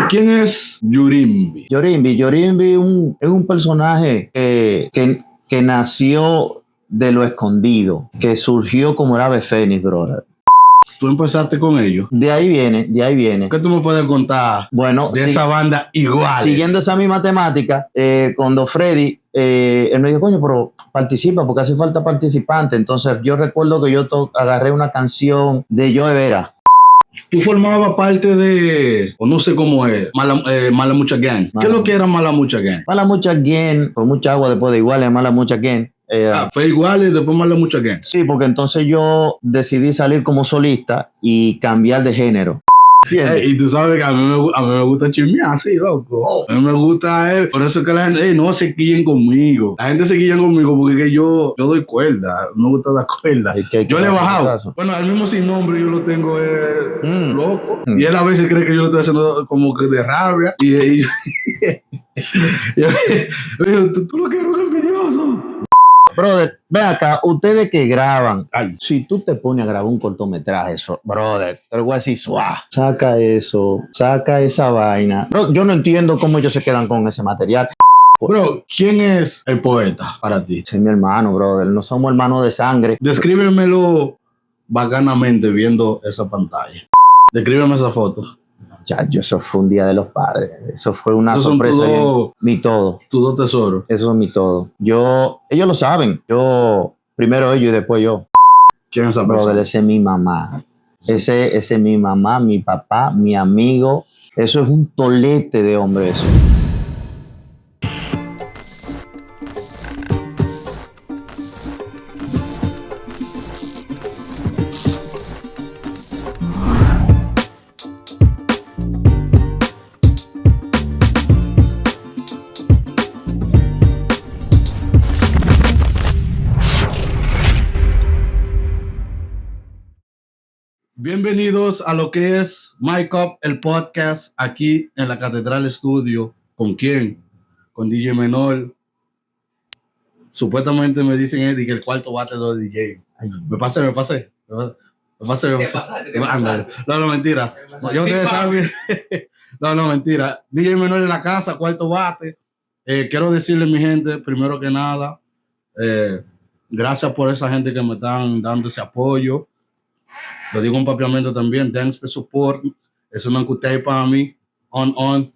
¿Quién es Yurimbi? Yorimbi es un personaje que nació de lo escondido, que surgió como el ave fénix, brother. Tú empezaste con ellos. De ahí viene. ¿Qué tú me puedes contar de esa banda igual? Siguiendo esa misma temática, cuando Freddy, él me dijo, coño, pero participa porque hace falta participante. Entonces yo recuerdo que yo agarré una canción de Joe Vera. Tú formabas parte de, o no sé cómo es, Mala Mucha Gang. ¿Qué es lo que era Mala Mucha Gang? Mala Mucha Gang, por mucha agua después de igual, es Mala Mucha Gang. Fue igual y después Mala Mucha Gang. Sí, porque entonces yo decidí salir como solista y cambiar de género. Y tú sabes que a mí me gusta chismear así, loco. A mí me gusta, por eso que la gente, no se quillen conmigo. La gente se quilla conmigo porque que yo doy cuerda, me gusta dar cuerda. Yo le he bajado. Bueno, el mismo sin nombre yo lo tengo loco. Y él a veces cree que yo lo estoy haciendo como que de rabia. Y tú lo que eres un envidioso. Brother, ven acá, ustedes que graban, si tú te pones a grabar un cortometraje, brother, te lo voy a decir, ¡suah! Saca esa vaina. Bro, yo no entiendo cómo ellos se quedan con ese material. Bro, ¿quién es el poeta para ti? Es mi hermano, brother, no somos hermanos de sangre. Descríbemelo bacanamente viendo esa pantalla. Descríbeme esa foto. Chacho, eso fue un día de los padres. Eso fue una sorpresa. Mi todo. Tus dos tesoros. Eso es mi todo. Ellos lo saben. Primero ellos y después yo. ¿Quién es esa persona? Brother, ese es mi mamá. Ese es mi mamá, mi papá, mi amigo. Eso es un tolete de hombre, eso. Bienvenidos a lo que es Mic Up, el podcast, aquí en la Catedral Studio. ¿Con quién? Con DJ Menor. Supuestamente me dicen Eddie que el cuarto bate de los DJ. Me pasé. No, mentira. Yo ustedes saben. No, mentira. DJ Menor en la casa, cuarto bate. Quiero decirle, mi gente, primero que nada, gracias por esa gente que me están dando ese apoyo. Lo digo en papiamento también. Thanks for support. Eso me encuté para mí.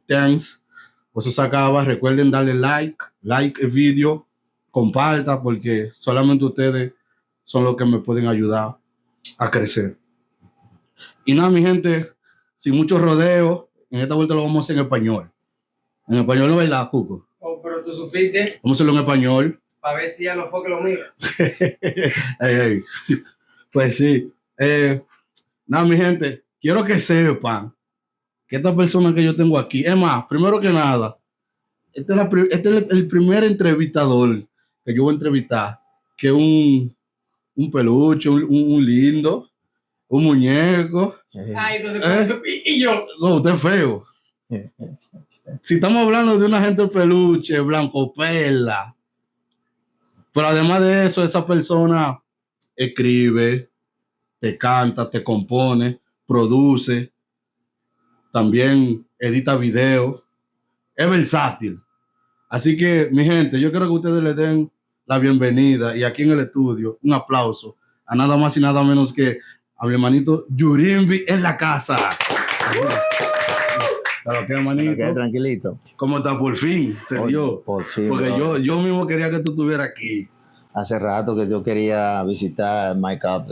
Thanks. Por eso se acaba. Recuerden darle like el video, comparta, porque solamente ustedes son los que me pueden ayudar a crecer. Y nada, mi gente, sin mucho rodeo, en esta vuelta lo vamos a hacer en español. En español no, ¿verdad, Cuco? Oh, pero tú supiste. Vamos a hacerlo en español. Para ver si ya no fue que lo mira. Hey. Pues sí. Nada, mi gente, quiero que sepan que esta persona que yo tengo aquí, es más, primero que nada, este es el primer entrevistador que yo voy a entrevistar, que es un peluche, un lindo, un muñeco. Entonces, ¿y yo? No, usted es feo. Si estamos hablando de una gente peluche, blanco, perla, pero además de eso, esa persona escribe, te canta, te compone, produce, también edita video, es versátil. Así que, mi gente, yo quiero que ustedes le den la bienvenida y aquí en el estudio, un aplauso a nada más y nada menos que a mi hermanito Yurimbi en la casa. Claro que, hermanito. Okay, tranquilito. ¿Cómo está? Por fin se dio. Por fin. Porque yo mismo quería que tú estuvieras aquí. Hace rato que yo quería visitar Mic Up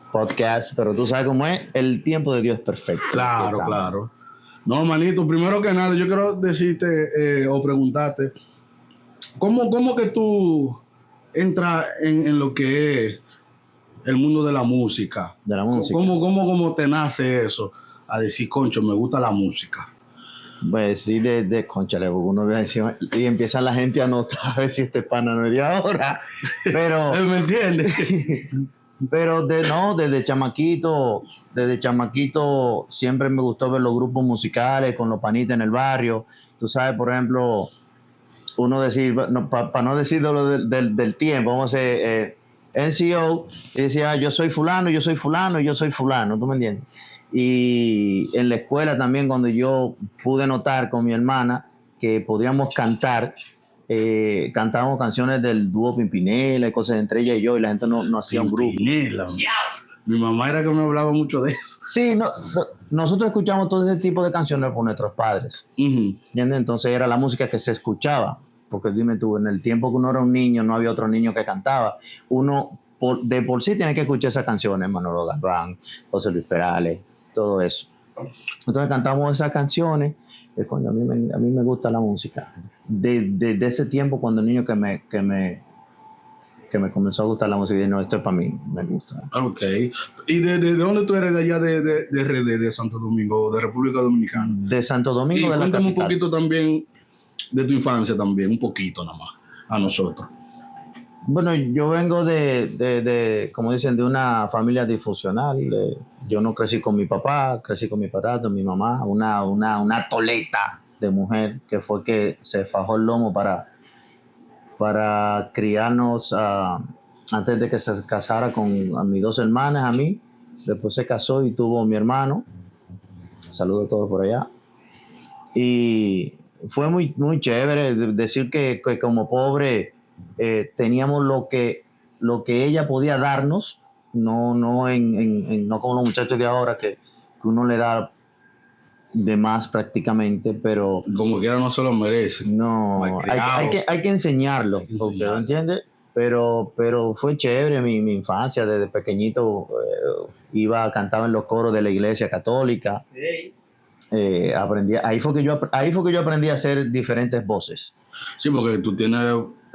podcast, pero tú sabes cómo es, el tiempo de Dios es perfecto. Claro. No, manito, primero que nada, yo quiero decirte o preguntarte, ¿cómo que tú entras en lo que es el mundo de la música? De la música. ¿Cómo te nace eso? A decir, concho, me gusta la música. Pues sí, de conchale, uno ve encima y empieza la gente a notar a ver si este pana no es de ahora. Pero. ¿Me entiendes? Pero desde chamaquito siempre me gustó ver los grupos musicales con los panitas en el barrio. Tú sabes, por ejemplo, uno decir, para no decir lo del tiempo, vamos a hacer NCO, y decía, yo soy fulano, ¿tú me entiendes? Y en la escuela también, cuando yo pude notar con mi hermana que podríamos cantar, cantábamos canciones del dúo Pimpinela y cosas entre ella y yo, y la gente no hacía un grupo. Pimpinela. Mi mamá era que me hablaba mucho de eso. Sí, nosotros escuchamos todo ese tipo de canciones por nuestros padres. ¿Entiendes? Entonces era la música que se escuchaba. Porque dime tú, en el tiempo que uno era un niño, no había otro niño que cantaba. Uno de por sí tiene que escuchar esas canciones, Manolo Galván, José Luis Perales, todo eso. Entonces cantamos esas canciones. Coño, a mí me gusta la música. De ese tiempo, cuando el niño que me comenzó a gustar la música, y dije, no, esto es para mí, me gusta. Ok. ¿Y de dónde tú eres de allá, de RD, de Santo Domingo, de República Dominicana? De Santo Domingo, y de la capital. cuéntame un poquito también de tu infancia también, un poquito nada más, a nosotros. Bueno, yo vengo como dicen, de una familia disfuncional. Yo no crecí con mi papá, crecí con mi padrastro, mi mamá, una toleta de mujer que fue que se fajó el lomo para criarnos antes de que se casara con a mis dos hermanas, a mí. Después se casó y tuvo mi hermano. Saludos a todos por allá. Y fue muy, muy chévere decir que como pobre teníamos lo que ella podía darnos, no como los muchachos de ahora que uno le da de más prácticamente, pero como quiera no se lo merece. No, hay que enseñarlo, ¿entiendes? Pero fue chévere mi infancia, desde pequeñito cantaba en los coros de la iglesia católica. Sí. Ahí fue que yo aprendí a hacer diferentes voces. Sí, porque tú tienes,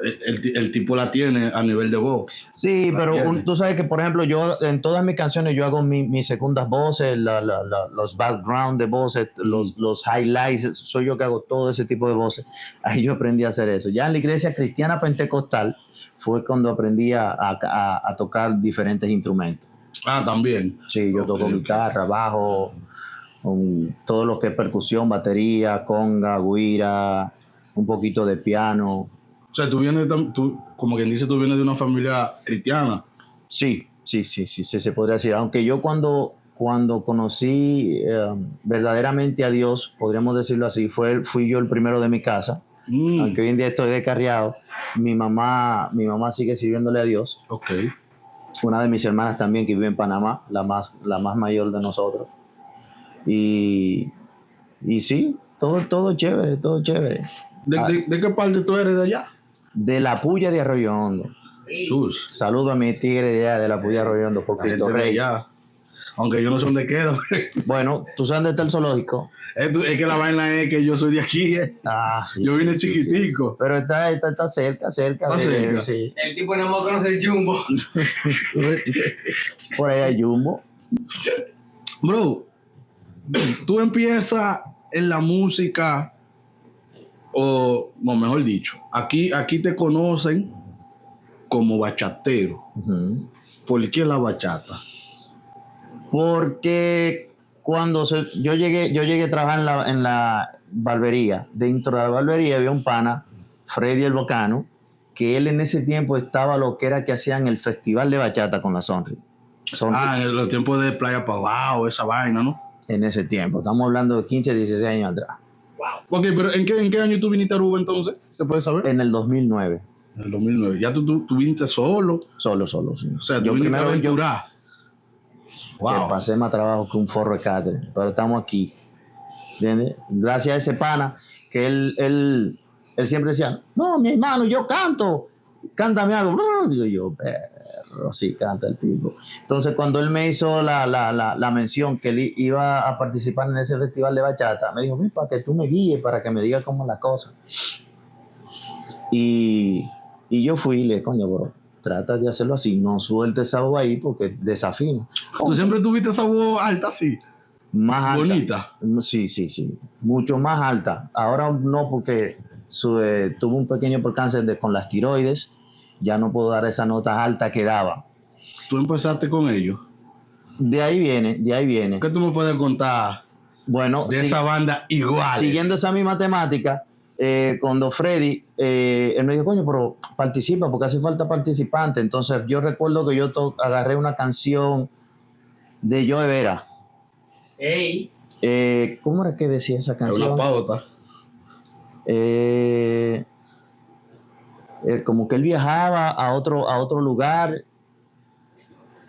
el tipo la tiene a nivel de voz. Sí, pero tú sabes que, por ejemplo, yo en todas mis canciones yo hago mis segundas voces, los background de voces, los highlights, soy yo que hago todo ese tipo de voces. Ahí yo aprendí a hacer eso. Ya en la iglesia cristiana pentecostal fue cuando aprendí a tocar diferentes instrumentos. Ah, también. Sí, yo toco guitarra, bajo, todo lo que es percusión, batería, conga, güira, un poquito de piano. O sea, como quien dice, tú vienes de una familia cristiana. Sí, se podría decir. Aunque yo cuando conocí verdaderamente a Dios, podríamos decirlo así, fui yo el primero de mi casa. Aunque hoy en día estoy descarriado, mi mamá sigue sirviéndole a Dios. Ok. Una de mis hermanas también que vive en Panamá, la más mayor de nosotros. Y sí, todo chévere, todo chévere. ¿De qué parte tú eres de allá? De la Puya de Arroyo Hondo. Jesús. Saludo a mi tigre de allá, de la Puya de Arroyo Hondo, por Cristo Rey. Aunque yo no sé dónde quedo. Bueno, tú sabes dónde está el zoológico. Es que la vaina es que yo soy de aquí. Sí, yo vine chiquitico. Sí. Pero está cerca. Está cerca. Sí. El tipo no más conoce el Jumbo. Por ahí hay Jumbo. Bro, tú empiezas en la música, o mejor dicho, aquí te conocen como bachatero. Uh-huh. ¿Por qué la bachata? Porque cuando yo llegué a trabajar en la barbería, dentro de la barbería había un pana, Freddy el Bocano, que él en ese tiempo estaba lo que era que hacían el festival de bachata con la Sonri. En los tiempos de Playa para abajo, esa vaina, ¿no? En ese tiempo, estamos hablando de 15, 16 años atrás. Wow. Ok, pero ¿en qué año tú viniste a Aruba entonces? ¿Se puede saber? En el 2009. En el 2009. ¿Ya tú viniste solo? Solo, sí. O sea, tú viniste a aventurar. Wow. Que pasé más trabajo que un forro de catering, pero estamos aquí. ¿Entiendes? Gracias a ese pana que él siempre decía, no, mi hermano, yo canto, cántame algo. Digo yo, perro, sí, canta el tipo. Entonces, cuando él me hizo la mención que él iba a participar en ese festival de bachata, me dijo, ven, para que tú me guíes, para que me digas cómo es la cosa. Y yo fui y le dije, coño, bro, trata de hacerlo así, no sueltes esa voz ahí porque desafina. ¿Tú siempre tuviste esa voz alta así? Más alta. Bonita. Sí. Mucho más alta. Ahora no, porque tuve un pequeño percance con las tiroides. Ya no puedo dar esa nota alta que daba. ¿Tú empezaste con ellos? De ahí viene. ¿Qué tú me puedes contar de esa banda igual? Siguiendo esa misma temática, cuando Freddy, él me dijo, coño, pero participa, porque hace falta participante. Entonces yo recuerdo que yo agarré una canción de Joe Vera, Ey, ¿Cómo era que decía esa Es una canción? pauta. Como que él viajaba a otro lugar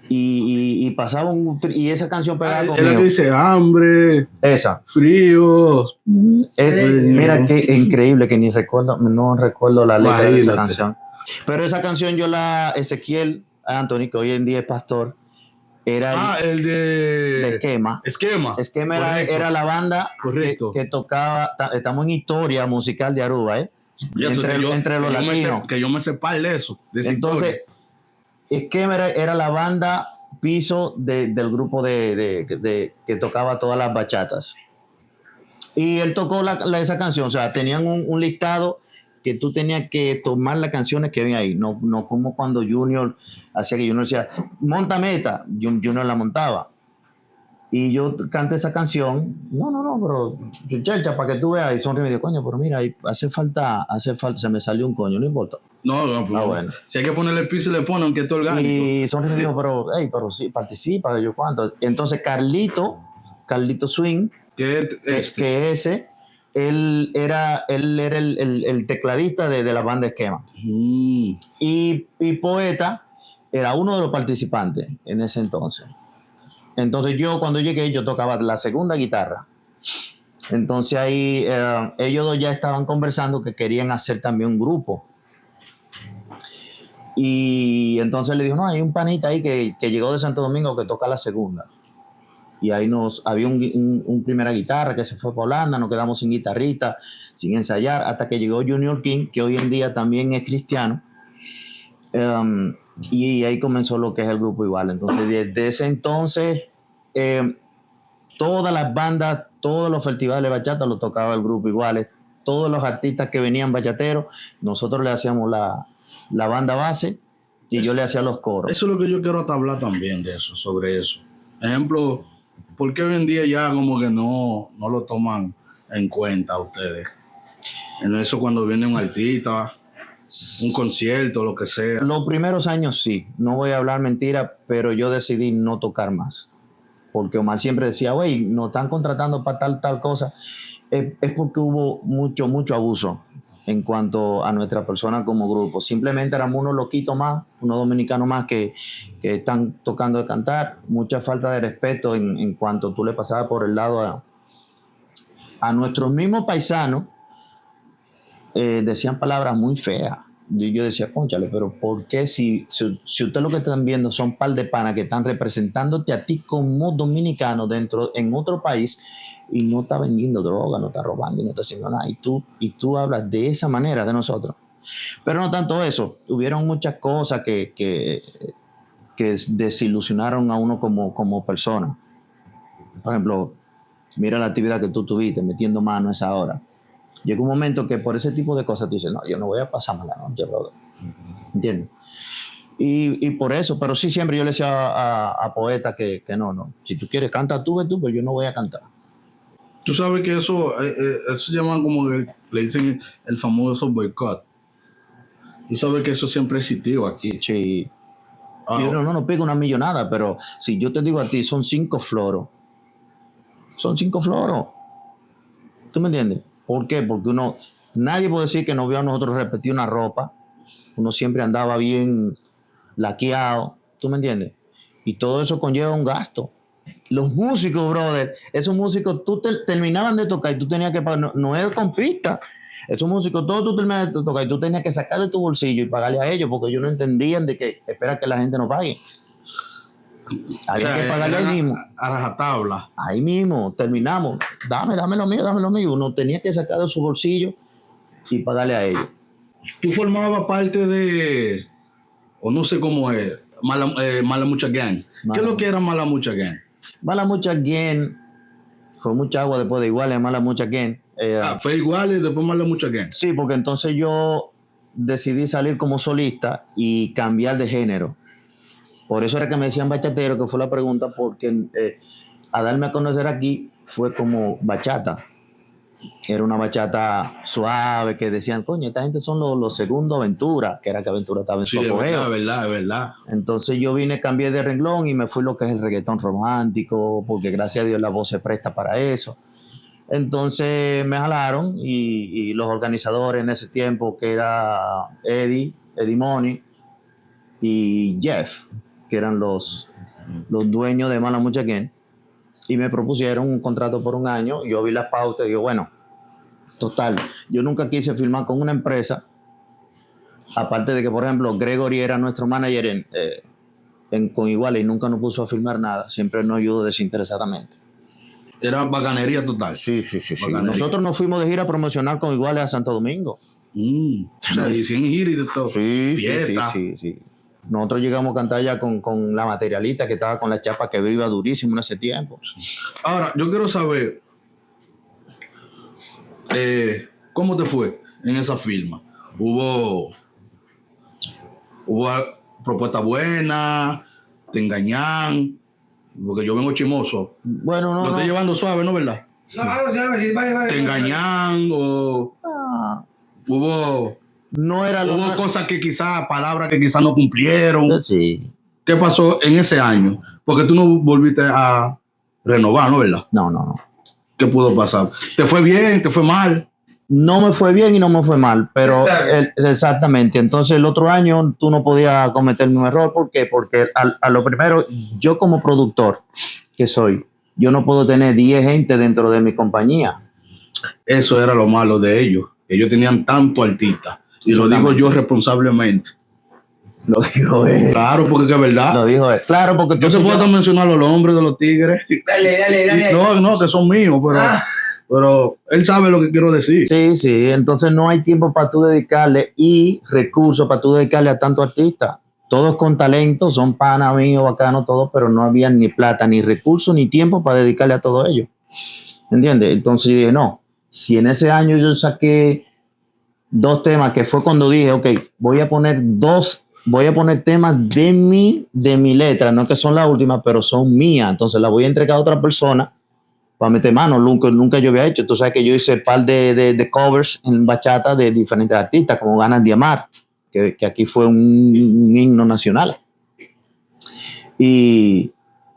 y pasaba y esa canción pegaba Es la conmigo. que dice hambre, Esa. frío. Mira qué increíble que no recuerdo la letra de esa Imagínate. canción. Pero esa canción Ezequiel Anthony, que hoy en día es pastor, era El de de Esquema. Esquema. Esquema Correcto. era la banda Correcto. que tocaba, estamos en historia musical de Aruba, Y eso entre los que yo latinos. que yo me sepa de eso. De esa Entonces, historia. Esquema era la banda piso del grupo que tocaba todas las bachatas. Y él tocó esa canción, o sea, tenían un listado que tú tenías que tomar las canciones que había ahí, no como cuando Junior hacía que Junior decía, monta meta, Junior la montaba. Y yo canté esa canción, no, pero chelcha, para que tú veas, y Sonri me dijo, coño, pero mira, ahí hace falta, se me salió un coño, no importa. No, pues, Bueno. Si hay que ponerle el piso, le ponen, aunque esté orgánico. Y Sonri me dijo, pero sí, participa, yo cuánto. Entonces Carlito Swing, que ese, él era el tecladista de la banda Esquema. Y Poeta era uno de los participantes en ese entonces. Entonces cuando llegué, yo tocaba la segunda guitarra. Entonces ahí ellos dos ya estaban conversando que querían hacer también un grupo. Y entonces le dijo, no, hay un panita ahí que llegó de Santo Domingo que toca la segunda. Y ahí había un primera guitarra que se fue para Holanda, nos quedamos sin guitarrita, sin ensayar, hasta que llegó Junior King, que hoy en día también es cristiano. Y ahí comenzó lo que es el grupo igual. Entonces, desde ese entonces, todas las bandas, todos los festivales de bachata lo tocaba el grupo iguales. Todos los artistas que venían bachateros, nosotros le hacíamos la banda base y yo le hacía los coros. Eso es lo que yo quiero hasta hablar también de eso, sobre eso. Ejemplo, ¿por qué hoy en día ya como que no lo toman en cuenta ustedes? En eso cuando viene un artista, un concierto, lo que sea. Los primeros años sí, no voy a hablar mentira, pero yo decidí no tocar más. Porque Omar siempre decía, güey, nos están contratando para tal cosa. Es porque hubo mucho abuso en cuanto a nuestra persona como grupo. Simplemente éramos unos loquitos más, unos dominicanos más que están tocando de cantar. Mucha falta de respeto en cuanto tú le pasabas por el lado a nuestros mismos paisanos. Decían palabras muy feas. Yo decía, cónchale, pero ¿por qué si ustedes lo que están viendo son par de panas que están representándote a ti como dominicano en otro país y no está vendiendo droga, no está robando y no está haciendo nada? Y tú hablas de esa manera de nosotros. Pero no tanto eso. Hubieron muchas cosas que desilusionaron a uno como persona. Por ejemplo, mira la actividad que tú tuviste metiendo mano a esa hora. Llega un momento que por ese tipo de cosas tú dices, no, yo no voy a pasarme la noche, brother. ¿Entiendes? Y por eso, pero sí siempre yo le decía a Poeta que no. Si tú quieres, canta tú, pero yo no voy a cantar. Tú sabes que eso se llama como que le dicen el famoso boicot. Tú sabes que eso siempre existió aquí. Sí. Yo no pego una millonada, pero si yo te digo a ti, son 5 floros. Son 5 floros. ¿Tú me entiendes? ¿Por qué? Porque nadie puede decir que no vio a nosotros repetir una ropa. Uno siempre andaba bien laqueado. ¿Tú me entiendes? Y todo eso conlleva un gasto. Los músicos, brother, esos músicos, tú terminaban de tocar y tú tenías que pagar, no era con pista. Esos músicos, todos tú terminabas de tocar y tú tenías que sacar de tu bolsillo y pagarle a ellos porque ellos no entendían de que espera que la gente no pague. Había que pagarle ahí mismo. A rajatabla. Ahí mismo, terminamos. Dame lo mío. Uno tenía que sacar de su bolsillo y pagarle a ellos. Tú formabas parte de, o no sé cómo es, Mala Mucha Gang. ¿Qué es lo que era Mala Mucha Gang? Mala Mucha Gang, fue mucha agua después de Iguales, Mala Mucha Gang. Fue igual y después Mala Mucha Gang. Sí, porque entonces yo decidí salir como solista y cambiar de género. Por eso era que me decían bachatero, que fue la pregunta, porque a darme a conocer aquí fue como bachata. Era una bachata suave que decían, coño, esta gente son los segundos Aventura, que era que Aventura estaba en su Sí, es apogeo. verdad, es verdad. Entonces yo vine, cambié de renglón y me fui lo que es el reggaetón romántico, porque gracias a Dios la voz se presta para eso. Entonces me jalaron y los organizadores en ese tiempo, que era Eddie Money y Jeff, que eran los dueños de Mala Mucha Again, y me propusieron un contrato por un año. Yo vi las pautas y digo, bueno, total, yo nunca quise firmar con una empresa, aparte de que, por ejemplo, Gregory era nuestro manager con Iguales y nunca nos puso a firmar nada, siempre nos ayudó desinteresadamente. Era bacanería total. Sí. Bacanería. Nosotros nos fuimos de gira promocional con Iguales a Santo Domingo. O sea, y 100 giras y de todo. Sí. Nosotros llegamos a cantar ya con la materialista que estaba con la chapa que iba durísimo en ese tiempo. Ahora, yo quiero saber cómo te fue en esa firma. ¿Hubo propuestas buenas? ¿Te engañan? Porque yo vengo chimoso. Bueno, Lo estoy llevando suave, ¿no, verdad? No, algo así, vale. ¿Te engañan o hubo No era lo hubo más... cosas que quizás, palabras que quizás no cumplieron? Sí. ¿Qué pasó en ese año? Porque tú no volviste a renovar, ¿no, verdad? No. ¿Qué pudo pasar? ¿Te fue bien? ¿Te fue mal? No me fue bien y no me fue mal, pero Exacto. exactamente. Entonces el otro año tú no podías cometer un error. ¿Por qué? Porque a lo primero, yo como productor que soy, yo no puedo tener 10 gente dentro de mi compañía. Eso era lo malo de ellos. Ellos tenían tanto artista. Y lo digo yo responsablemente. Lo dijo él. Claro, porque que es verdad. Lo dijo él. Claro, porque Yo se puedo mencionar a los hombres de los Tigres. Dale. No, que son míos, pero él sabe lo que quiero decir. Sí. Entonces no hay tiempo para tú dedicarle y recursos para tú dedicarle a tanto artista. Todos con talento, son panas míos, bacanos, todos, pero no había ni plata, ni recursos, ni tiempo para dedicarle a todo ello. ¿Entiendes? Entonces yo dije, no, si en ese año yo saqué 2 temas, que fue cuando dije, ok, voy a poner temas de mi letra, no que son las últimas, pero son mías, entonces las voy a entregar a otra persona para meter mano. Nunca yo había hecho. Tú sabes que yo hice un par de covers en bachata de diferentes artistas, como Ganas de Amar, que aquí fue un himno nacional. Y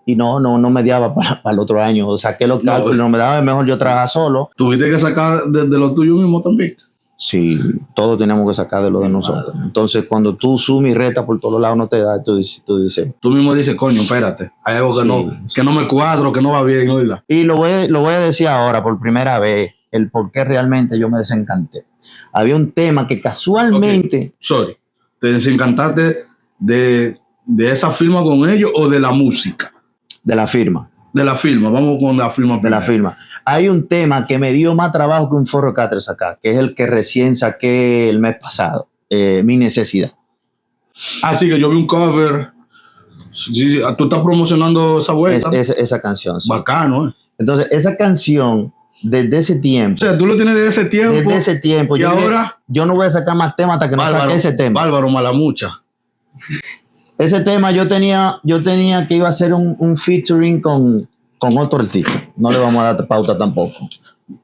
no me daba para el otro año. Saqué los cálculos, no me daba, mejor yo trabajar solo. ¿Tuviste que sacar de lo tuyo mismo también? Sí, todos tenemos que sacar de lo de nosotros. Entonces, cuando tú sumas y retas por todos lados, no te da, tú dices. Tú mismo dices, coño, espérate, hay algo que no me cuadro, que no va bien, ¿oíla? Y lo voy a decir ahora por primera vez, el por qué realmente yo me desencanté. Había un tema que casualmente... Okay. Sorry, ¿te desencantaste de esa firma con ellos o de la música? De la firma. De la firma, vamos con la firma. De la firma. Hay un tema que me dio más trabajo que un forro Cáceres sacar, que es el que recién saqué el mes pasado, Mi Necesidad. Sí, que yo vi un cover. Sí, tú estás promocionando esa vuelta. Esa canción, sí. Bacano, Entonces, esa canción, desde ese tiempo... O sea, tú lo tienes desde ese tiempo. Desde ese tiempo. Y ahora... Yo no voy a sacar más temas hasta que no saque ese tema. Bárbaro Malamucha. Ese tema yo tenía que iba a hacer un featuring con otro artista. No le vamos a dar pauta tampoco.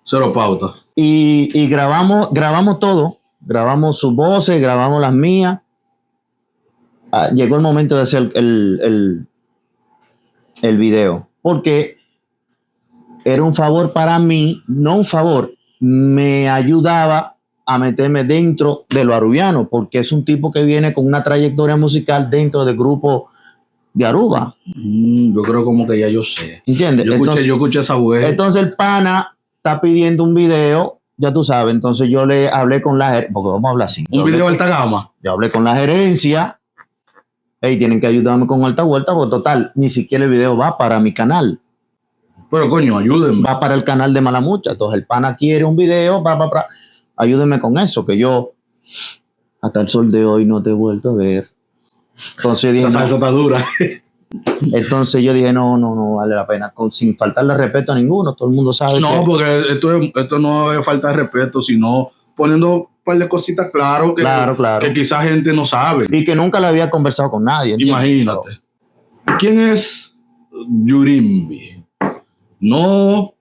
Cero pauta. Y grabamos todo. Grabamos sus voces, grabamos las mías. Llegó el momento de hacer el video. Porque era un favor para mí, no un favor, me ayudaba a meterme dentro de lo arubiano, porque es un tipo que viene con una trayectoria musical dentro del grupo de Aruba. Yo creo como que ya yo sé. ¿Entiendes? Yo escuché esa vuelta. Entonces el pana está pidiendo un video, ya tú sabes, entonces yo le hablé con la gerencia, porque vamos a hablar así. Un video alta gama. Yo hablé con la gerencia, tienen que ayudarme con alta vuelta, porque total, ni siquiera el video va para mi canal. Pero coño, ayúdenme. Va para el canal de Malamucha. Entonces el pana quiere un video, ayúdenme con eso, que yo hasta el sol de hoy no te he vuelto a ver. Entonces dije, esa salsa está dura. Entonces yo dije, no vale la pena, sin faltarle respeto a ninguno, todo el mundo sabe. No, porque esto no es falta de respeto, sino poniendo un par de cositas claro, que quizás gente no sabe. Y que nunca le había conversado con nadie. Imagínate. ¿Quién es Yurimbi? No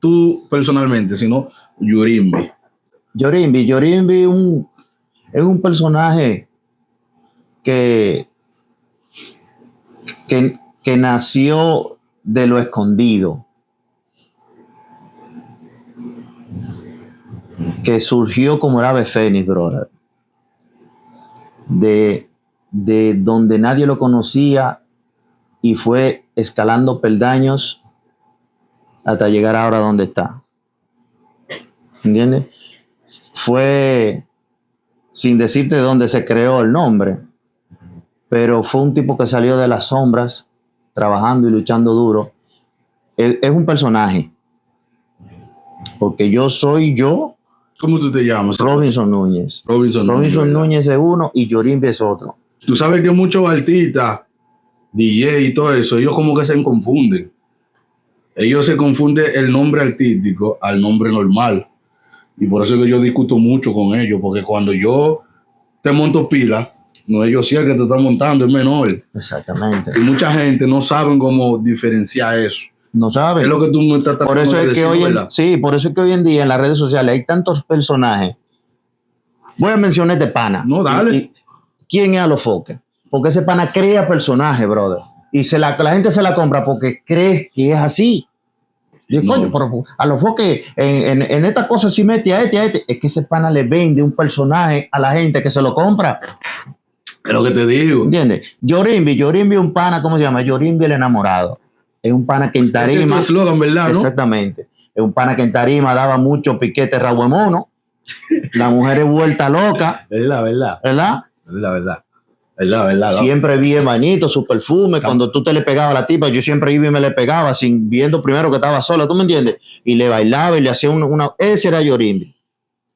tú personalmente, sino Yurimbi. Yorimbi es un personaje que nació de lo escondido, que surgió como el ave fénix, brother, de donde nadie lo conocía y fue escalando peldaños hasta llegar ahora donde está. ¿Entiendes? Fue, sin decirte de dónde se creó el nombre, pero fue un tipo que salió de las sombras, trabajando y luchando duro. Es un personaje, porque yo soy yo, ¿Cómo tú te llamas? Robinson Núñez. Robinson Robinson ¿verdad? Núñez es uno y Yorimbi es otro. Tú sabes que muchos artistas, DJ y todo eso, ellos como que se confunden. Ellos se confunden el nombre artístico al nombre normal. Y por eso es que yo discuto mucho con ellos, porque cuando yo te monto pila, no es yo sí el que te está montando, es menor. Exactamente. Y mucha gente no sabe cómo diferenciar eso. No saben. Es lo que tú me estás Por tratando eso de es que decir, hoy ¿verdad? por eso es que hoy en día en las redes sociales hay tantos personajes. Voy a mencionar este pana. No, dale. ¿Quién es Alofoque? Porque ese pana crea personajes, brother. Y la gente se la compra porque cree que es así. Yo, No. coño, pero Alofoque en esta cosa sí mete a este. Es que ese pana le vende un personaje a la gente que se lo compra. Es lo que te digo. ¿Entiendes? Yorimbi es un pana, ¿cómo se llama? Yorimbi el enamorado. Es un pana que en Ese es tu tarima. eslogan, ¿verdad? ¿No? Exactamente. Es un pana que en tarima daba mucho piquete rabo de mono. La mujer es vuelta loca, Es la verdad. ¿verdad? Es la verdad. Es la verdad. ¿no? Siempre vi el bañito, su perfume. Cuando tú te le pegabas a la tipa, yo siempre iba y me le pegaba, sin viendo primero que estaba sola, ¿tú me entiendes? Y le bailaba y le hacía una. Ese era Yorimbi.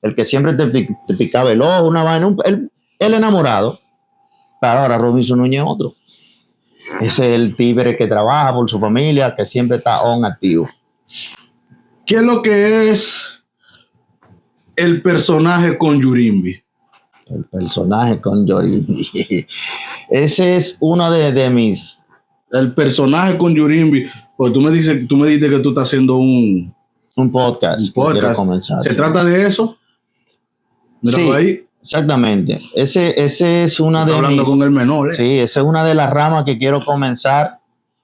El que siempre te picaba el ojo, una vaina. El enamorado. Pero ahora Robinson Núñez es otro. Ese es el tigre que trabaja por su familia, que siempre está on activo. ¿Qué es lo que es el personaje con Yurimbi? El personaje con Yorimbi. Ese es uno de mis. El personaje con Yurimbi. Pues tú me dijiste que tú estás haciendo un Un podcast. Que quiero comenzar. ¿Se Sí. trata de eso? Míralo Sí, ahí. exactamente. Ese es una Está de hablando mis. con el menor. Sí, esa es una de las ramas que quiero comenzar,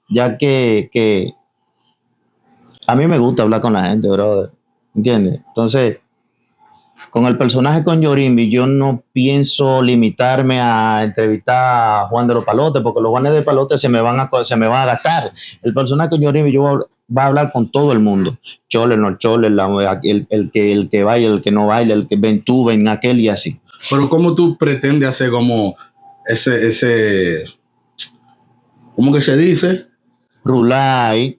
ya que a mí me gusta hablar con la gente, brother. ¿Entiendes? Entonces, con el personaje con Yorimbi, yo no pienso limitarme a entrevistar a Juan de los Palotes, porque los Juanes de Palotes se me van a gastar. El personaje con Yorimbi, va a hablar con todo el mundo. Chole, no chole, el que baila, el que no baila, el que ven tú, ven aquel y así. Pero ¿cómo tú pretendes hacer como ese ¿cómo que se dice? Rulay.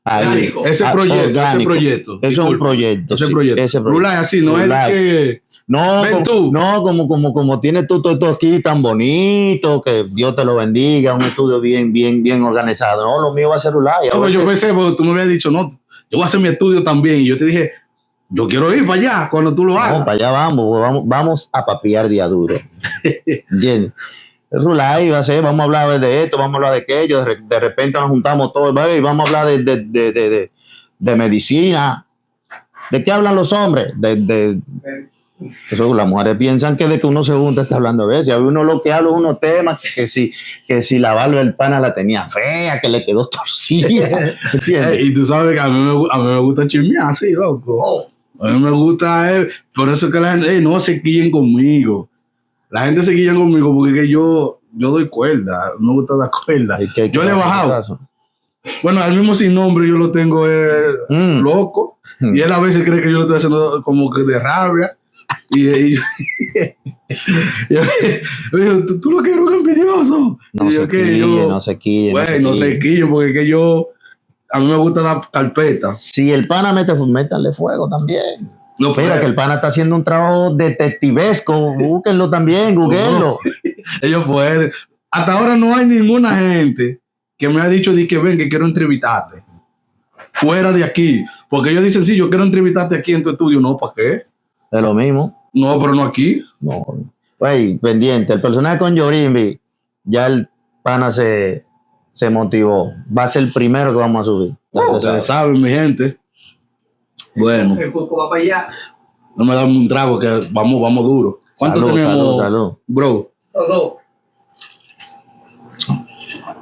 Ahí. Ese proyecto. Eso es un proyecto. Ese sí, proyecto. ese proyecto. Rulay, así, no Rulay. es que No, ven tú. como tienes tú todo aquí tan bonito, que Dios te lo bendiga, un estudio bien organizado. No, lo mío va a ser Rulay. No, yo pensé, porque tú me habías dicho, no, yo voy a hacer mi estudio también. Y yo te dije, yo quiero ir para allá cuando tú lo hagas. No, para allá vamos a papiar día duro. ¿Entiendes? Rulay va a ser, vamos a hablar de esto, vamos a hablar de aquello, de repente nos juntamos todos, y vamos a hablar de medicina. ¿De qué hablan los hombres? Eso, las mujeres piensan que de que uno se junta está hablando de veces. A uno lo que habla es unos temas que si la barba del pana la tenía fea, que le quedó torcida. ¿Entiendes? Y tú sabes que a mí me gusta chismear así, loco. A mí me gusta, por eso que la gente, no se quillen conmigo. La gente se quilla conmigo porque es que yo doy cuerda, me gusta dar cuerda. Yo le he bajado. Bueno, al mismo sin nombre yo lo tengo loco. Y él a veces cree que yo lo estoy haciendo como que de rabia. Y yo digo, ¿tú lo que eres un envidioso? No se quille. Güey, no se quille porque es que a mí me gusta dar carpeta. Si el pana métanle fuego también. No, Mira que el pana está haciendo un trabajo detectivesco. Búsquenlo también, googleenlo. Ellos pueden. Hasta ahora no hay ninguna gente que me ha dicho que ven, que quiero entrevistarte. Fuera de aquí. Porque ellos dicen, sí, yo quiero entrevistarte aquí en tu estudio. No, ¿para qué? Es lo mismo. No, pero no aquí. No. Güey, pendiente. El personaje con Yorimbi, ya el pana se se motivó. Va a ser el primero que vamos a subir. Ya te Ustedes sabes. saben, mi gente. Bueno, El Cusco va para allá. no me dan un trago que vamos duro. ¿Cuánto Salud, tenemos, salud, salud. bro? Los dos.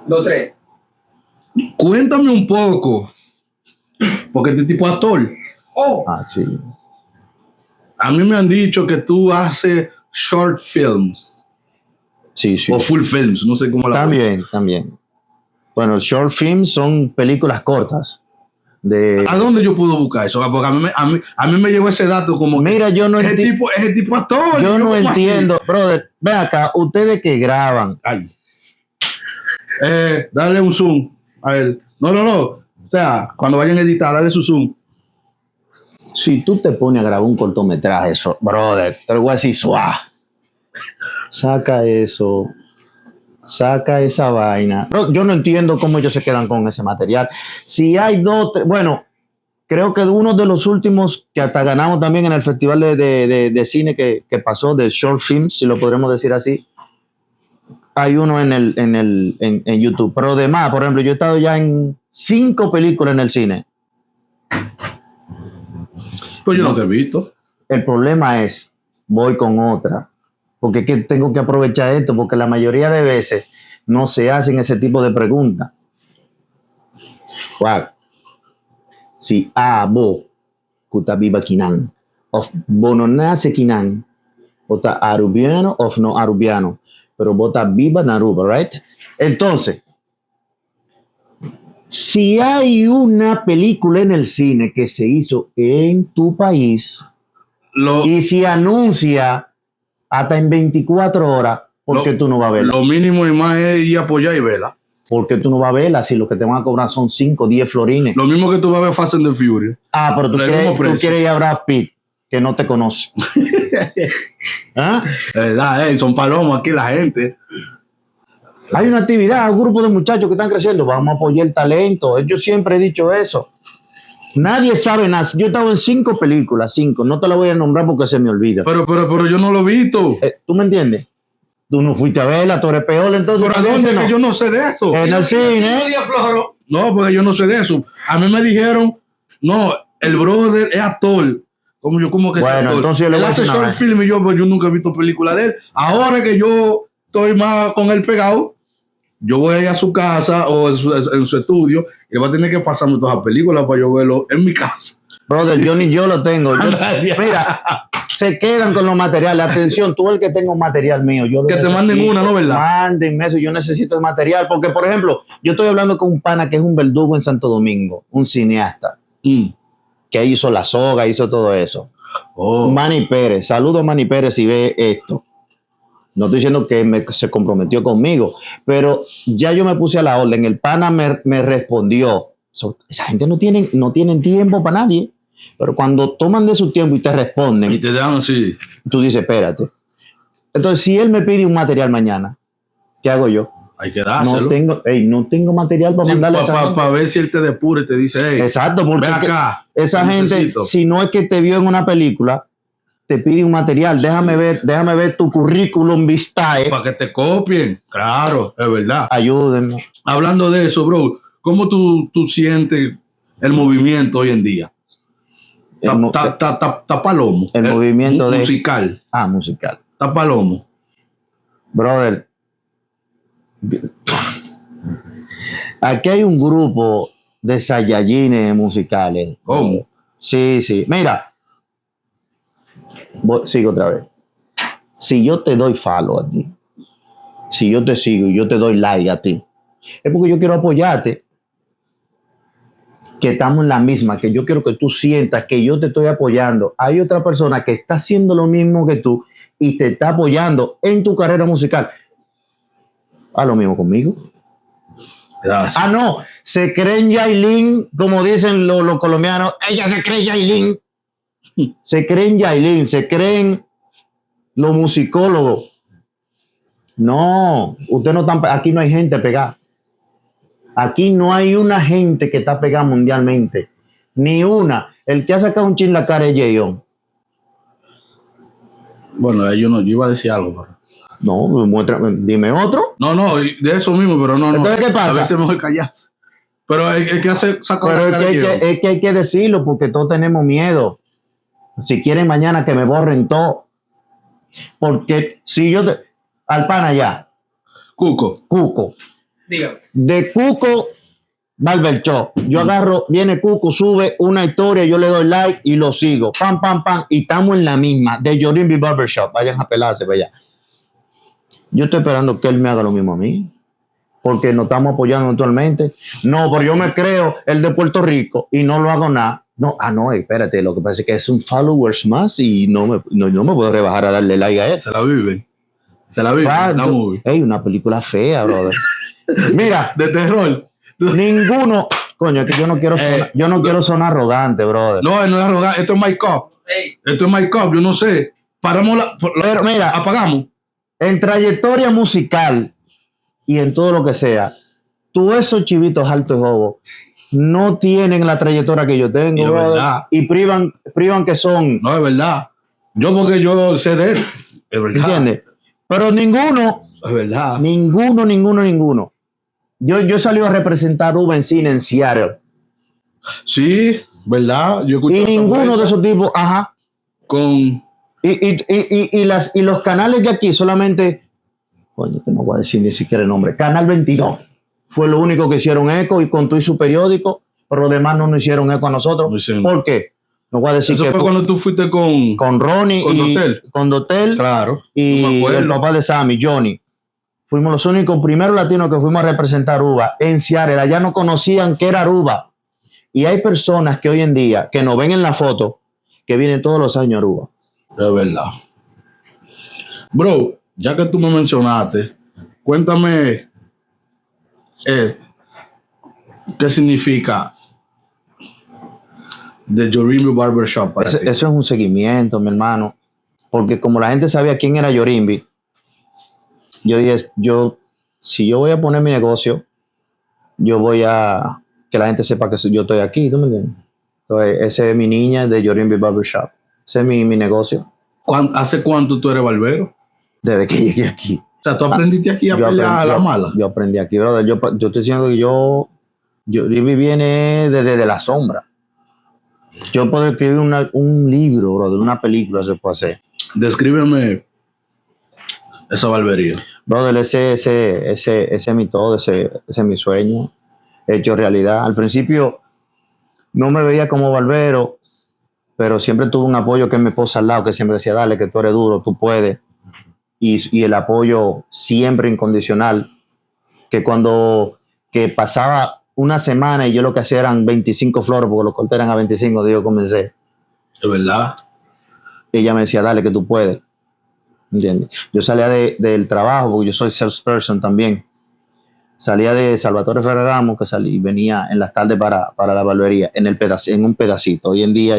Los tres. Cuéntame un poco, porque este tipo es actor. Oh, Ah, sí. A mí me han dicho que tú haces short films Sí, sí. o full films, no sé cómo la También, también. Bueno, short films son películas cortas. ¿A dónde yo puedo buscar eso? Porque a mí me llegó ese dato como que Mira, yo no entiendo. ese tipo es actor. Yo no ¿cómo así? entiendo. Brother, ven acá, ustedes que graban. Ay. Dale un zoom a él. No. O sea, cuando vayan a editar, dale su zoom. Si tú te pones a grabar un cortometraje, eso, brother, te lo voy a decir, suá. Saca eso. Saca esa vaina. Bro, yo no entiendo cómo ellos se quedan con ese material. Si hay dos, bueno, creo que uno de los últimos que hasta ganamos también en el festival de cine que pasó, de short films, si lo podremos decir así. Hay uno en YouTube. Pero además, por ejemplo, yo he estado ya en 5 películas en el cine. Pues yo no te he visto. El problema es, voy con otra. Porque es que tengo que aprovechar esto, porque la mayoría de veces no se hacen ese tipo de preguntas. ¿Cuál? Si bo kuta viva kinan, of bono nace kinan, bota arubiano of no arubiano, pero bota viva naruba, right? Entonces, si hay una película en el cine que se hizo en tu país y si anuncia hasta en 24 horas, ¿por qué tú no vas a verla? Lo mínimo y más es ir a apoyar y verla. ¿Por qué tú no vas a verla si lo que te van a cobrar son 5, 10 florines? Lo mismo que tú vas a ver Fast and the Furious. Ah, pero tú Lo mismo quieres precio. ir a Brad Pitt, que no te conoce. ¿Ah? De verdad, son palomas aquí la gente. Hay una actividad, un grupo de muchachos que están creciendo. Vamos a apoyar el talento. Yo siempre he dicho eso. Nadie sabe nada. Yo he estado en 5 películas, 5. No te la voy a nombrar porque se me olvida. Pero yo no lo he visto. ¿Tú me entiendes? Tú no fuiste a verla, tú eres peor, entonces. ¿Por dónde? Que yo no sé de eso. En el cine. No, porque yo no sé de eso. A mí me dijeron, no, el brother es actor. Como que es Bueno, actor. entonces yo le Él voy a hace decir una short vez. film y yo nunca he visto película de él. Ahora que yo estoy más con él pegado, yo voy a ir a su casa o en su estudio y va a tener que pasarme todas las películas para yo verlo en mi casa. Brother, yo ni yo lo tengo. Mira, se quedan con los materiales. Atención, tú el que tenga un material mío. Yo lo Que te manden necesito. una, ¿no, verdad? Mándenme eso, yo necesito el material. Porque, por ejemplo, yo estoy hablando con un pana que es un verdugo en Santo Domingo, un cineasta, que hizo La Soga, hizo todo eso. Oh. Manny Pérez, saludo a Manny Pérez si ve esto. No estoy diciendo que se comprometió conmigo, pero ya yo me puse a la orden. El pana me respondió. Esa gente no tienen tiempo para nadie, pero cuando toman de su tiempo y te responden, Y te dan así. tú dices, espérate. Entonces, si él me pide un material mañana, ¿qué hago yo? Hay que dárselo. No tengo material para mandarle a esa gente. Para ver si él te depura y te dice, hey, Exacto, porque ven acá. esa te gente, necesito. si no es que te vio en una película, te pide un material. Déjame ver tu currículum vitae. Para que te copien. Claro, es verdad. Ayúdenme. Hablando de eso, bro, ¿cómo tú sientes el movimiento hoy en día? Está palomo. El movimiento de... musical. Musical. Está palomo. Brother, aquí hay un grupo de saiyajines musicales. ¿Cómo? Sí. Mira, sigo otra vez. Si yo te doy follow a ti, si yo te sigo y yo te doy like a ti, es porque yo quiero apoyarte, que estamos en la misma, que yo quiero que tú sientas que yo te estoy apoyando. Hay otra persona que está haciendo lo mismo que tú y te está apoyando en tu carrera musical. Haz lo mismo conmigo. Gracias. No, se creen Yailin, como dicen los colombianos. Ella se cree Yailin. Se creen Yailin, se creen los musicólogos. No, usted no están, aquí no hay gente pegada. Aquí no hay una gente que está pegada mundialmente. Ni una. El que ha sacado un chin la cara es Jayon. Bueno, yo iba a decir algo, pero No, dime otro. No, de eso mismo, pero no. Entonces, ¿qué pasa? A veces es mejor callarse. Pero es que saca Pero una es que hay que decirlo porque todos tenemos miedo. Si quieren mañana que me borren todo. Porque si yo al pan allá, Cuco. Dígame. De Cuco Barber Show. Yo agarro, viene Cuco, sube una historia, yo le doy like y lo sigo. Pam, pam, pam. Y estamos en la misma. De Yorimbi Barber Shop. Vayan a pelarse para allá. Yo estoy esperando que él me haga lo mismo a mí. Porque nos estamos apoyando actualmente. No, pero yo me creo el de Puerto Rico y no lo hago nada. No, espérate, lo que pasa es que es un followers más y no me puedo rebajar a darle like a él. Se la viven. La movie. Ey, una película fea, brother. Mira. De terror. Ninguno. Coño, es que yo no quiero sonar arrogante, brother. No es arrogante. Esto es My Cup. Hey. Esto es My Cup. Yo no sé. Paramos Pero mira, apagamos. En trayectoria musical y en todo lo que sea, tú esos chivitos altos y bobos no tienen la trayectoria que yo tengo, Y brother. Y privan que son. No, es verdad. Porque yo sé de él. Es verdad. ¿Entiendes? Pero ninguno. Es verdad. Ninguno. Yo salí a representar Uva en cine en Seattle. Sí, ¿verdad? Yo Y ninguno de esos tipos, ajá. Con... Y los canales de aquí solamente, coño, que no voy a decir ni siquiera el nombre, Canal 22. Fue lo único que hicieron eco y con tu y su periódico, pero los demás no nos hicieron eco a nosotros. No hicieron. ¿Por qué? No voy a decir Eso que fue cuando tú fuiste con Ronnie con Dotel claro, y el papá de Sammy, Johnny. Fuimos los únicos primeros latinos que fuimos a representar Aruba en Seattle. Allá no conocían qué era Aruba. Y hay personas que hoy en día, que nos ven en la foto, que vienen todos los años a Aruba. Es verdad. Bro, ya que tú me mencionaste, cuéntame qué significa The Yorimbi Barbershop para ti. Eso es un seguimiento, mi hermano. Porque como la gente sabía quién era Yorimbi, yo dije, si yo voy a poner mi negocio, yo voy a que la gente sepa que yo estoy aquí, ¿tú me entiendes? Entonces, esa es mi niña de Yorimbi Barbershop. Ese es mi negocio. ¿Hace cuánto tú eres barbero? Desde que llegué aquí. O sea, tú aprendiste aquí a pelear a la mala. Yo aprendí aquí, brother. Yo estoy diciendo que Yorimbi viene desde la sombra. Yo puedo escribir un libro, brother, una película se puede hacer. Descríbeme esa barbería. Brother, ese es mi todo, ese es mi sueño hecho realidad. Al principio no me veía como barbero, pero siempre tuve un apoyo que es mi esposa al lado, que siempre decía, dale, que tú eres duro, tú puedes. Y el apoyo siempre incondicional, que pasaba una semana y yo lo que hacía eran 25 flores, porque los cortes eran a 25, yo comencé. ¿De verdad? Ella me decía, dale, que tú puedes. ¿Entiendes? Yo salía del trabajo, porque yo soy salesperson también. Salía de Salvatore Ferragamo, que venía en las tardes para la barbería, en un pedacito. Hoy en día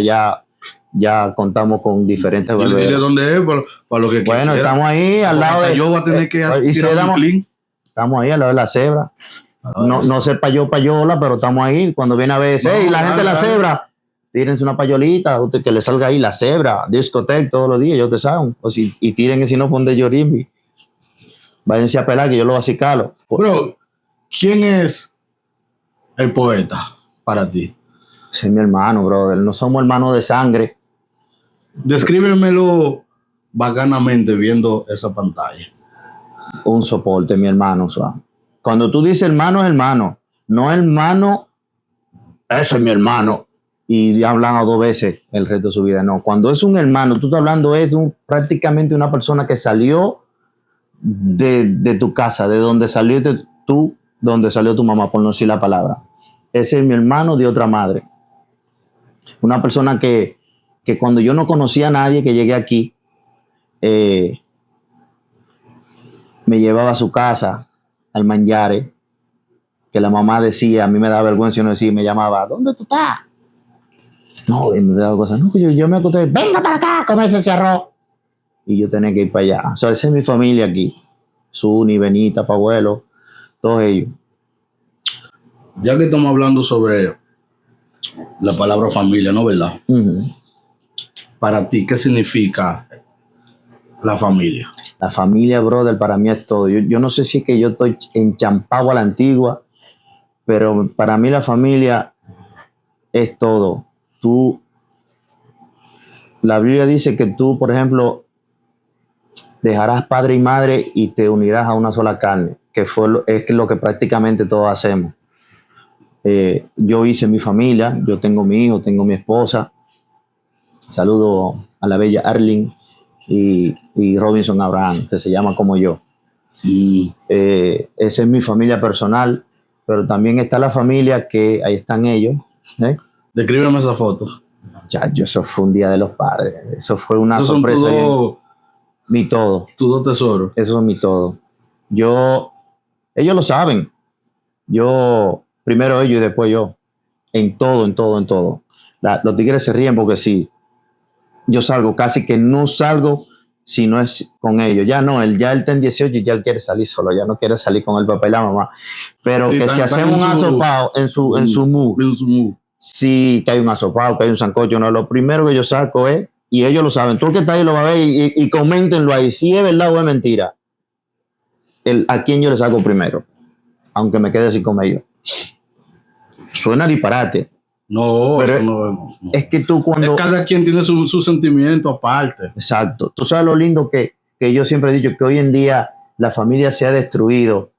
ya contamos con diferentes barberías. Dile dónde es, para lo que bueno, quisiera. estamos ahí al lado de... Yo voy a tener que tirar un clean. Estamos ahí al lado de la cebra. No sé payola, pero estamos ahí. Cuando viene a ver, hey, la gente de la cebra, tírense una payolita, que le salga ahí la cebra, discoteca todos los días, yo te saben. Y tiren si no pon de Yorimbi. Váyanse a pelar, que yo lo voy a acicalo. Bro, ¿quién es el poeta para ti? Ese es mi hermano, brother. No somos hermanos de sangre. Descríbemelo bacanamente viendo esa pantalla. Un soporte, mi hermano. Cuando tú dices hermano, es hermano. No hermano, ese es mi hermano. Y hablan a 2 veces el resto de su vida. No, cuando es un hermano, tú estás hablando prácticamente una persona que salió de tu casa, de donde saliste tú, donde salió tu mamá, por no decir la palabra. Ese es mi hermano de otra madre. Una persona que cuando yo no conocía a nadie, que llegué aquí, me llevaba a su casa, al Manjare, que la mamá decía, a mí me daba vergüenza, no decía, me llamaba, ¿dónde tú estás? No, y me daba cosas, no, yo me acosté, venga para acá, comerse ese arroz. Y yo tenía que ir para allá. O sea, esa es mi familia aquí. Suni, Benita, Pabuelo, todos ellos. Ya que estamos hablando sobre la palabra familia, ¿no, verdad? Uh-huh. Para ti, ¿qué significa la familia? La familia, brother, para mí es todo. Yo no sé si es que yo estoy enchampado a la antigua, pero para mí la familia es todo. La Biblia dice que tú, por ejemplo, dejarás padre y madre y te unirás a una sola carne, es lo que prácticamente todos hacemos. Yo hice mi familia, yo tengo mi hijo, tengo mi esposa. Saludo a la bella Arlene y Robinson Abraham, que se llama como yo. Esa es mi familia personal, pero también está la familia que ahí están ellos. Descríbeme esa foto. Ya, eso fue un día de los padres. Eso fue una Esos sorpresa. son Mi todo. tus dos tesoros. Eso es mi todo. Ellos lo saben. Primero ellos y después yo. En todo. Los tigres se ríen porque sí. Yo salgo, casi que no salgo si no es con ellos. Ya él está en 18 y ya él quiere salir solo, ya no quiere salir con el papá y la mamá. Pero sí, que si hacemos un asopado en su mood, sí, que hay un asopado, que hay un sancocho, no, lo primero que yo saco es, y ellos lo saben, tú el que está ahí lo va a ver y coméntenlo ahí, si es verdad o es mentira. ¿A quién yo le saco primero? Aunque me quede así con ellos. Suena disparate. No, pero eso no. Es que tú cuando... Cada quien tiene su sentimiento aparte. Exacto. Tú sabes lo lindo que yo siempre he dicho, que hoy en día la familia se ha destruido,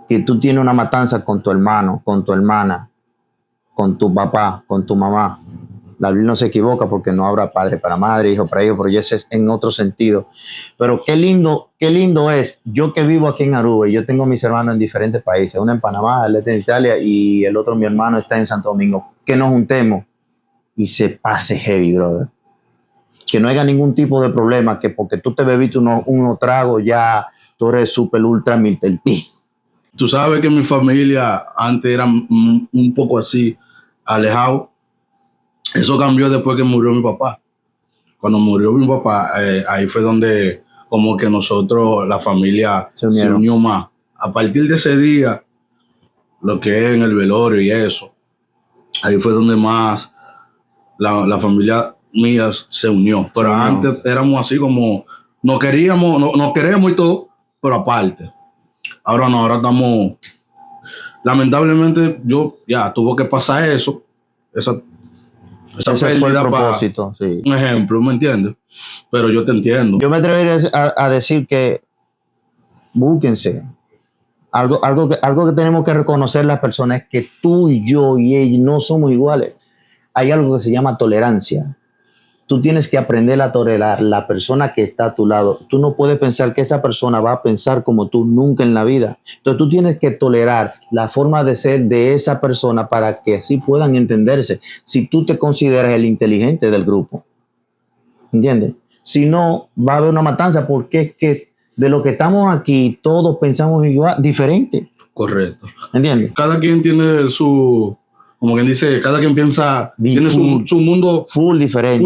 que tú tienes una matanza con tu hermano, con tu hermana, con tu papá, con tu mamá. La Biblia no se equivoca porque no habrá padre para madre, hijo para hijo, pero ese es en otro sentido. Pero qué lindo es, yo que vivo aquí en Aruba y yo tengo mis hermanos en diferentes países, uno en Panamá, el otro en Italia y el otro, mi hermano, está en Santo Domingo, que nos juntemos y se pase heavy, brother. Que no haya ningún tipo de problema, que porque tú te bebiste unos tragos ya tú eres super ultra Mr. T. Tú sabes que mi familia antes era un poco así, alejado. Eso cambió después que murió mi papá. Cuando murió mi papá, ahí fue donde como que nosotros, la familia, se unió más. A partir de ese día, lo que es en el velorio y eso, ahí fue donde más la familia mía se unió. Pero antes éramos así como, nos queríamos y todo, pero aparte. Ahora no, ahora estamos, lamentablemente tuvo que pasar eso, esa ese fue el propósito, sí. Un ejemplo, ¿me entiendes? Pero yo te entiendo. Yo me atrevería a decir que búsquense. Algo que tenemos que reconocer las personas es que tú y yo y ellos no somos iguales. Hay algo que se llama tolerancia. Tú tienes que aprender a tolerar la persona que está a tu lado. Tú no puedes pensar que esa persona va a pensar como tú nunca en la vida. Entonces tú tienes que tolerar la forma de ser de esa persona para que así puedan entenderse. Si tú te consideras el inteligente del grupo, ¿entiendes? Si no, va a haber una matanza porque es que de lo que estamos aquí todos pensamos igual, diferente. Correcto. ¿Entiendes? Cada quien tiene como quien dice, cada quien piensa, tiene su mundo full diferente.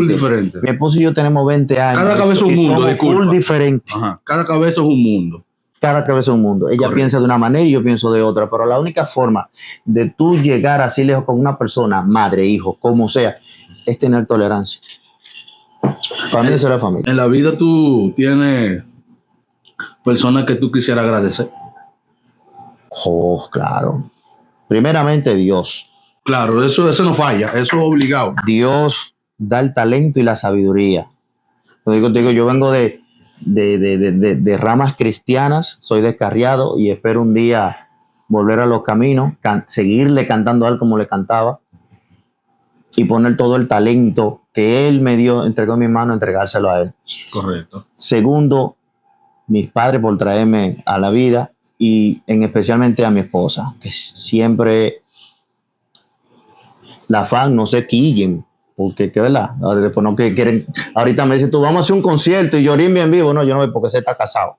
Mi esposo y yo tenemos 20 años. Cada cabeza es un mundo, full diferente. Ajá. Cada cabeza es un mundo. Cada cabeza es un mundo. Ella piensa de una manera y yo pienso de otra, pero la única forma de tú llegar así lejos con una persona, madre, hijo, como sea, es tener tolerancia. Para mí eso es la familia. En la vida tú tienes personas que tú quisieras agradecer. Oh, claro. Primeramente Dios. Claro, eso no falla, eso es obligado. Dios da el talento y la sabiduría. Yo vengo de ramas cristianas, soy descarriado y espero un día volver a los caminos, seguirle cantando a él como le cantaba y poner todo el talento que él me dio, entregó en mis manos, entregárselo a él. Correcto. Segundo, mis padres por traerme a la vida y especialmente a mi esposa, que siempre... La fan, no se quillen, porque qué verdad, después no que quieren, ahorita me dicen, tú vamos a hacer un concierto y Yorimbi en vivo, no, yo no veo porque se está casado.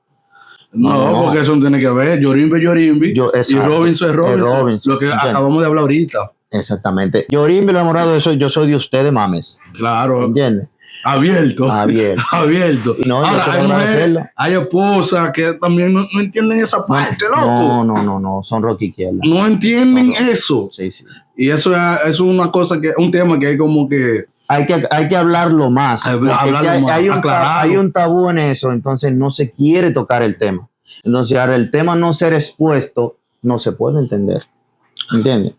No, porque eso no tiene que ver, Yorimbi, y Robinson es Robinson, lo que acabamos de hablar ahorita. Exactamente. Yorimbi, el enamorado de eso, yo soy de ustedes, mames. Claro. ¿Entiendes? Abierto. Y no, ahora, hay esposas que también no entienden esa parte, loco. No, son rock izquierda. No entienden eso. Sí. Y eso es una cosa un tema que hay como que hay que hablarlo más. Hablarlo más, aclararlo. Hay un tabú en eso, entonces no se quiere tocar el tema. Entonces, ahora el tema no ser expuesto no se puede entender. ¿Entiendes?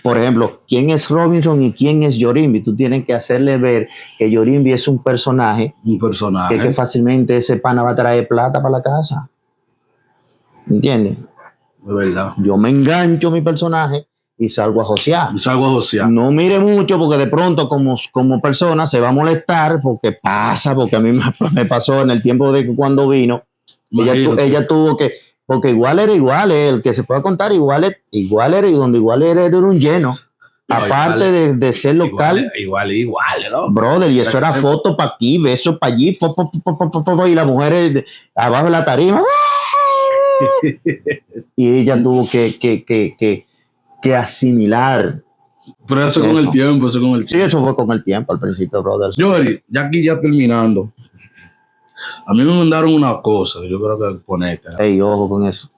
Por ejemplo, ¿quién es Robinson y quién es Yorimbi? Tú tienes que hacerle ver que Yorimbi es un personaje que fácilmente ese pana va a traer plata para la casa. ¿Entiendes? De verdad. Yo me engancho a mi personaje y salgo a josear. No mire mucho porque de pronto como persona se va a molestar porque a mí me pasó en el tiempo de cuando vino. Ella tuvo que, porque igual era igual, el que se pueda contar igual era y donde igual era un lleno. No, aparte de ser local. Igual, ¿no? Brother, y eso era foto para aquí, beso para allí, y las mujeres abajo de la tarima. Y ella tuvo que asimilar. Pero eso con el tiempo, Sí, eso fue con el tiempo al principio, brother. Yori, ya terminando. A mí me mandaron una cosa, yo creo que ponerte. Ey, ojo con eso.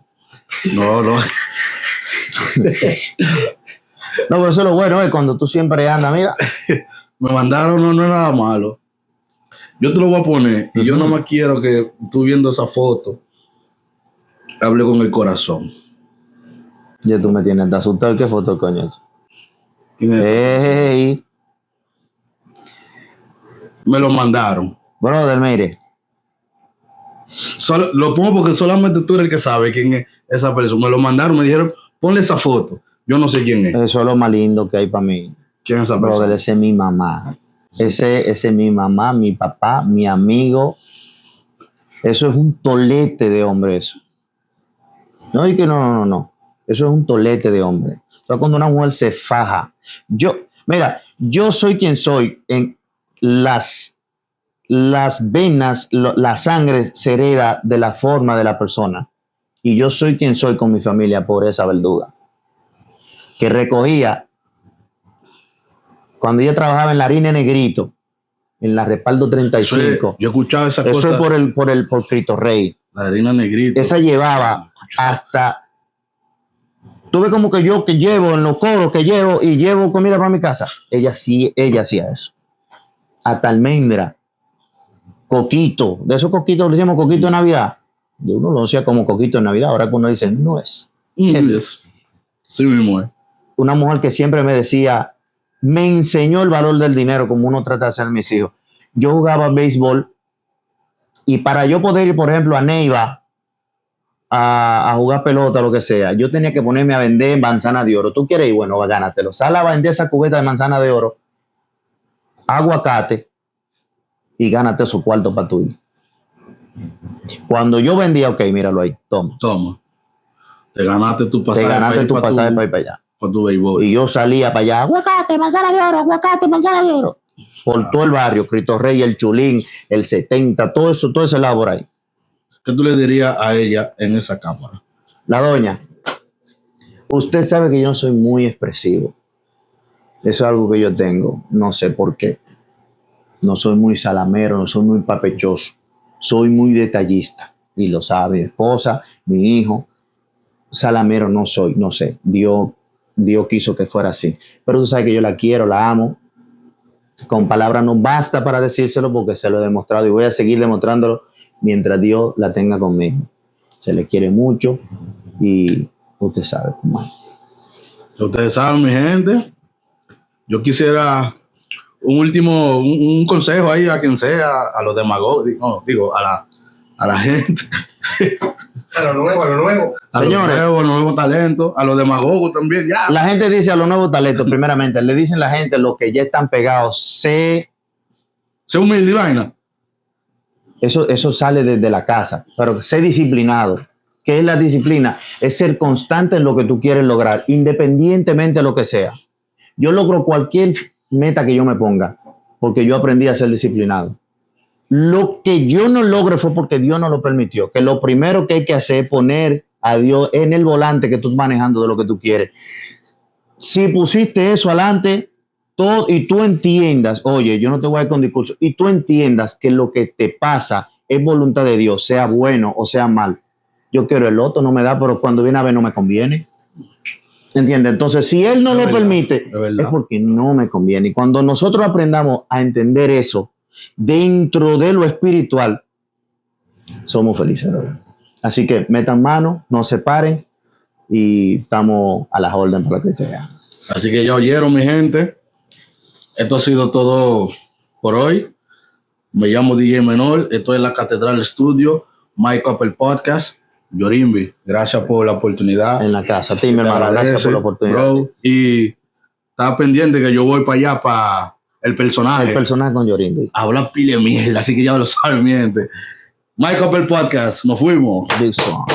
No. No, pero eso es lo bueno, cuando tú siempre andas, mira. Me mandaron, no es nada malo. Yo te lo voy a poner y yo no más quiero que tú viendo esa foto hable con el corazón. Ya tú me tienes asustado. ¿Qué foto, coño es? Ey. Me lo mandaron. Brother, mire. Lo pongo porque solamente tú eres el que sabe quién es esa persona. Me lo mandaron, me dijeron, ponle esa foto. Yo no sé quién es. Eso es lo más lindo que hay para mí. ¿Quién es esa persona? Brother, ese es mi mamá. Sí. Ese es mi mamá, mi papá, mi amigo. Eso es un tolete de hombre, eso. No, y que no. Eso es un tolete de hombre. O sea, cuando una mujer se faja. Yo soy quien soy en las venas, la sangre se hereda de la forma de la persona. Y yo soy quien soy con mi familia por esa verduga. Que recogía, cuando ella trabajaba en la harina Negrito, en la Respaldo 35. Yo escuchaba esa cosa. Eso por Cristo Rey. La harina Negrito. Esa llevaba hasta... Tú ves como que yo que llevo en los coros que llevo comida para mi casa. Ella hacía eso. Hasta almendra. Coquito. De esos coquitos le decimos coquito de Navidad. Uno lo hacía como coquito de Navidad. Ahora que uno dice, no es. Sí mismo es. Una mujer que siempre me decía, me enseñó el valor del dinero como uno trata de hacer mis hijos. Yo jugaba béisbol y para yo poder ir, por ejemplo, a Neiva a jugar pelota o lo que sea, yo tenía que ponerme a vender manzana de oro. ¿Tú quieres ir? Bueno, gánatelo. Sal a vender esa cubeta de manzana de oro, aguacate y gánate esos cuartos para tu hijo. Cuando yo vendía, ok, míralo ahí, toma. Te ganaste tu pasaje para ir para allá. Para tu béisbol. Y yo salía para allá, aguacate, manzana de oro. Por todo el barrio, Cristo Rey, el Chulín, el 70, todo ese lado por ahí. ¿Qué tú le dirías a ella en esa cámara? La doña, usted sabe que yo no soy muy expresivo. Eso es algo que yo tengo, no sé por qué. No soy muy salamero, no soy muy papechoso. Soy muy detallista. Y lo sabe mi esposa, mi hijo. Salamero no soy, no sé. Dios quiso que fuera así. Pero tú sabes que yo la quiero, la amo. Con palabras no basta para decírselo porque se lo he demostrado y voy a seguir demostrándolo mientras Dios la tenga conmigo. Se le quiere mucho y usted sabe cómo es. Ustedes saben, mi gente. Yo quisiera un consejo ahí a quien sea, a los demagogos, a la gente. A lo nuevo. Señores, a los nuevos talentos, a los demagogos también, ya. La gente dice a los nuevos talentos, primeramente, le dicen a la gente los que ya están pegados, sé humilde y vaina. Eso sale desde la casa, pero sé disciplinado. ¿Qué es la disciplina? Es ser constante en lo que tú quieres lograr, independientemente de lo que sea. Yo logro cualquier meta que yo me ponga, porque yo aprendí a ser disciplinado. Lo que yo no logre fue porque Dios no lo permitió. Que lo primero que hay que hacer es poner a Dios en el volante que tú estás manejando de lo que tú quieres. Si pusiste eso adelante, todo, y tú entiendas, oye, yo no te voy a ir con discurso, y tú entiendas que lo que te pasa es voluntad de Dios, sea bueno o sea mal. Yo quiero el otro, no me da, pero cuando viene a ver no me conviene. ¿Entiendes? Entonces, si él no Es lo verdad, permite, es verdad. es porque no me conviene. Y cuando nosotros aprendamos a entender eso dentro de lo espiritual, somos felices, ¿verdad? Así que metan mano, no se paren y estamos a las órdenes para lo que sea. Así que ya oyeron, mi gente. Esto ha sido todo por hoy. Me llamo DJ Menor. Estoy en la Catedral Studio, Mike Up el Podcast. Yorimbi, gracias por la oportunidad. En la casa. A ti, mi Te hermano, gracias agradece, por la oportunidad. bro. Y estaba pendiente que yo voy para allá, para el personaje. El personaje con Yorimbi. Habla pile mierda, así que ya lo saben, mi gente. Mike Up el Podcast. Nos fuimos. Big Strong.